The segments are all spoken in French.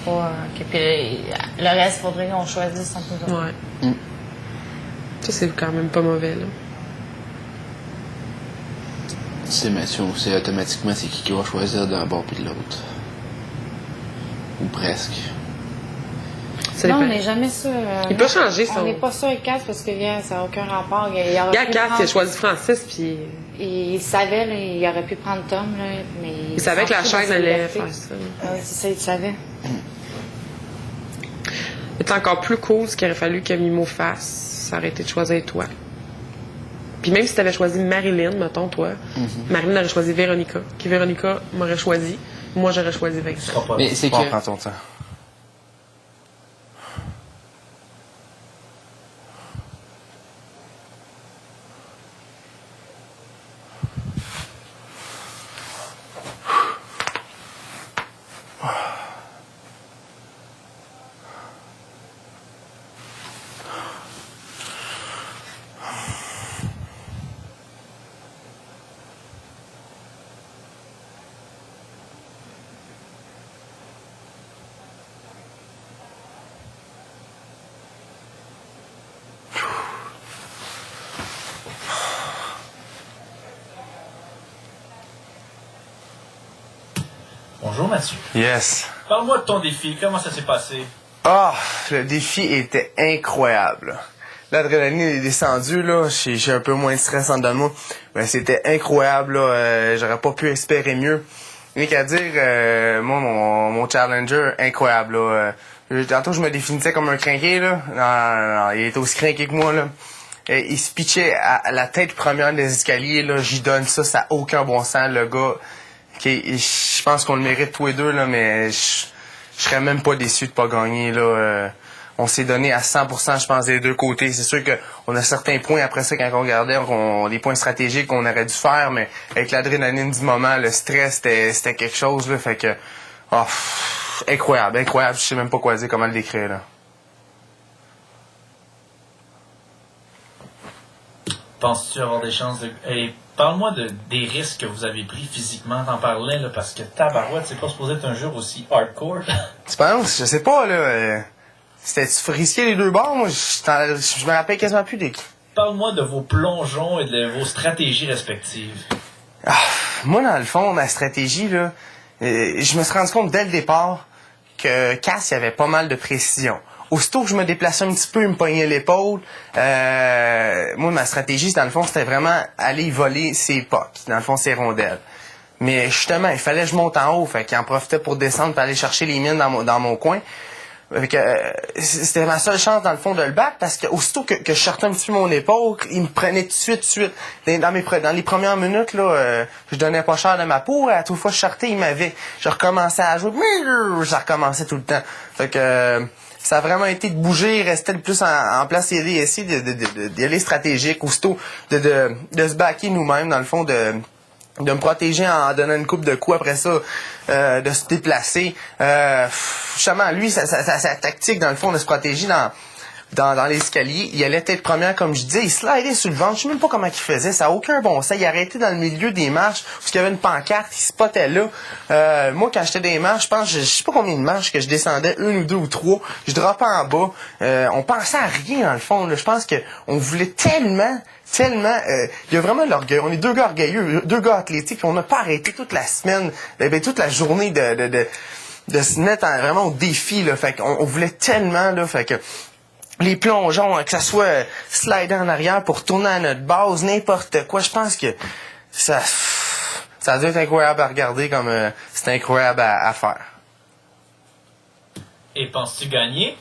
pas. Puis le reste, il faudrait qu'on choisisse entre nous autres. Ouais. Ça, c'est quand même pas mauvais, là. C'est Mathieu, c'est automatiquement c'est qui va choisir d'un bord puis de l'autre. Ou presque. Non, on n'est jamais sûr. Il peut changer On son... n'est pas sûr avec Cass parce que ça n'a aucun rapport. Il Cass, il a choisi Francis, puis... Il savait, là, il aurait pu prendre Tom, là, mais... Il savait que la chaîne allait faire ça. Oui, c'est ça, il savait. C'est encore plus cool ce qu'il aurait fallu que Mimo fasse. Ça aurait été de choisir toi. Puis même si tu avais choisi Marilyn, mettons, toi, Marilyn aurait choisi Véronica. Qui Véronica m'aurait choisi. Moi, j'aurais choisi Vincent. Mais c'est que... Prends ton temps. Bonjour Mathieu. Yes. Parle-moi de ton défi. Comment ça s'est passé? Ah, le défi était incroyable. L'adrénaline est descendue, là. J'ai un peu moins de stress en dedans de moi. Mais c'était incroyable, là. J'aurais pas pu espérer mieux. Rien qu'à dire, moi, mon challenger, incroyable, là. Tantôt, je me définissais comme un crinqué, là. Non, il était aussi crinqué que moi, là. Il se pitchait à la tête première des escaliers, là. J'y donne ça, ça n'a aucun bon sens, le gars. Je pense qu'on le mérite tous les deux, là, mais je serais même pas déçu de pas gagner, là. On s'est donné à 100%, je pense, des deux côtés. C'est sûr qu'on a certains points après ça, quand on regardait, des points stratégiques qu'on aurait dû faire, mais avec l'adrénaline du moment, le stress, c'était quelque chose, là. Fait que, incroyable. Je sais même pas quoi dire, comment le décrire, là. Penses-tu avoir des chances de... Hey, parle-moi des risques que vous avez pris physiquement, t'en parlais, là, parce que tabarouette, c'est pas supposé être un jeu aussi hardcore. Tu penses? Je sais pas, là. C'était risqué les deux bords, moi. Je me rappelle quasiment plus des... Parle-moi de vos plongeons et de vos stratégies respectives. Moi, dans le fond, ma stratégie, là, je me suis rendu compte dès le départ que Cass, il y avait pas mal de précision. Aussitôt que je me déplaçais un petit peu, il me pognait l'épaule. Moi, ma stratégie, dans le fond, c'était vraiment aller voler ses pucks, dans le fond, ses rondelles. Mais justement, il fallait que je monte en haut, fait qu'il en profitait pour descendre et aller chercher les mines dans mon coin. C'était ma seule chance, dans le fond, de le battre, parce que aussitôt que je sortais un petit peu mon épaule, il me prenait tout de suite. Dans les premières minutes, là, je donnais pas cher de ma peau. À toute fois que je sortais, il m'avait... Je recommençais à jouer, ça recommençait tout le temps. Fait que... ça a vraiment été de bouger, rester le plus en place et essayer d'y aller stratégique, aussitôt de se backer nous-mêmes, dans le fond, de me protéger en donnant une coupe de coups après ça, de se déplacer. Justement, lui, sa tactique, dans le fond, de se protéger dans l'escalier, il allait tête première, comme je disais, il slidait sur le ventre, je sais même pas comment il faisait, ça n'a aucun bon sens. Il arrêtait dans le milieu des marches, parce qu'il y avait une pancarte, il spottait là. Moi, quand j'étais dans les marches, je pense, je sais pas combien de marches que je descendais, 1 ou 2 ou 3, je dropais en bas. On pensait à rien, dans le fond, là. Je pense qu'on voulait tellement, il y a vraiment de l'orgueil. On est deux gars orgueilleux, deux gars athlétiques, puis on n'a pas arrêté toute la semaine, toute la journée de se mettre vraiment au défi, là. Fait qu'on voulait tellement, là, fait que les plongeons, que ça soit slider en arrière pour tourner à notre base, n'importe quoi, je pense que ça a dû être incroyable à regarder, comme c'est incroyable à faire. Et penses-tu gagner?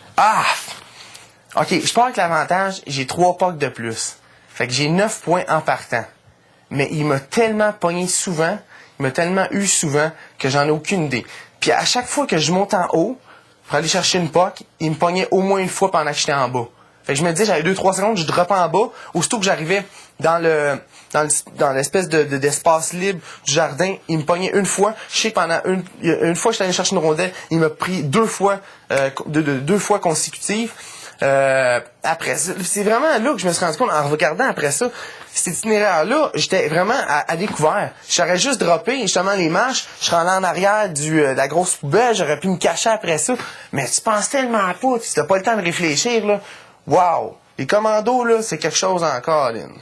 OK, je pars avec l'avantage, j'ai 3 pucks de plus. Fait que j'ai 9 points en partant. Mais il m'a tellement pogné souvent, il m'a tellement eu souvent que j'en ai aucune idée. Puis à chaque fois que je monte en haut pour aller chercher une puck, il me pognait au moins une fois pendant que j'étais en bas. Fait que je me disais, j'avais 2-3 secondes, je dropais en bas. Aussitôt que j'arrivais dans l'espèce d'espace libre du jardin, il me pognait une fois. Je sais, pendant une fois que j'étais allé chercher une rondelle, il m'a pris 2 fois, deux fois consécutives. Après ça, c'est vraiment là que je me suis rendu compte, en regardant après ça, cet itinéraire-là, j'étais vraiment à découvert. J'aurais juste droppé justement les marches, je serais allé en arrière de la grosse poubelle, j'aurais pu me cacher après ça. Mais tu penses tellement pas, tu n'as pas le temps de réfléchir, là. Wow! Les commandos, là, c'est quelque chose encore, Lynn.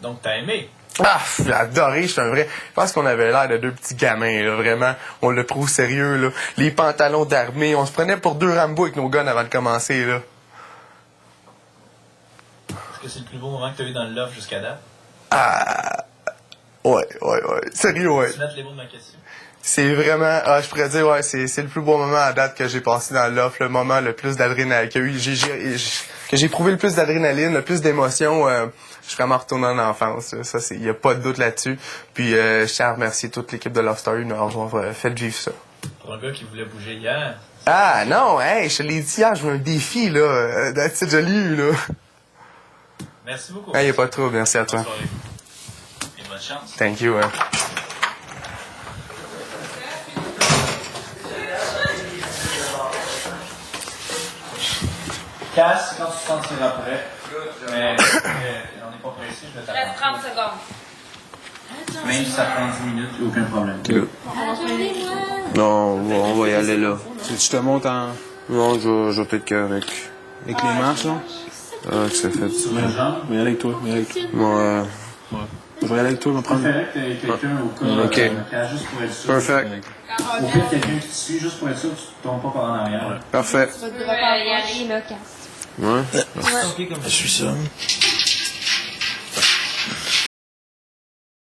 Donc, t'as aimé. Ah, j'ai adoré, je suis un vrai. Je pense qu'on avait l'air de deux petits gamins, là, vraiment. On l'a pris au sérieux, là. Les pantalons d'armée, on se prenait pour deux Rambo avec nos guns avant de commencer, là. Est-ce que c'est le plus beau moment que t'as eu dans le loft jusqu'à date? Ah. Ouais. Sérieux, ouais. Tu mettes les mots de ma question. C'est vraiment, je pourrais dire, ouais, c'est le plus beau moment à date que j'ai passé dans l'offre, le moment le plus d'adrénaline, que j'ai prouvé le plus d'adrénaline, le plus d'émotion. Je suis vraiment retourné en enfance. Là. Ça, il y a pas de doute là-dessus. Puis, je tiens à remercier toute l'équipe de Love Story de nous avoir fait vivre ça. Pour un gars qui voulait bouger hier. Ah, non, hey, je te l'ai dit hier, je veux un défi, là. Je l'ai eu, là. Merci beaucoup. Il n'y a pas de trouble, merci à toi. Bonne soirée. Et bonne chance. Thank you, hein. Casse quand tu te sentiras prêt. Mais on n'est pas pressé, je vais t'attendre. Reste 30 secondes. Même si ça prend 10 minutes, aucun problème. Non, on va y aller là. Tu te montes en... Non, je vais peut-être qu'avec. avec les marches, là? Ah, que ça fait. Sur le genre, Je vais y aller avec toi, Moi, Je vais y aller avec toi, je vais je prendre... préférais que t'aies quelqu'un au cas, Ok. juste pour être sûr. perfect. Au pire, quelqu'un qui te suit juste pour être sûr que tu tombes pas par en arrière. Parfait. Tu vas y aller, là, casse. Ouais. Ok, comme ça. Je suis ça.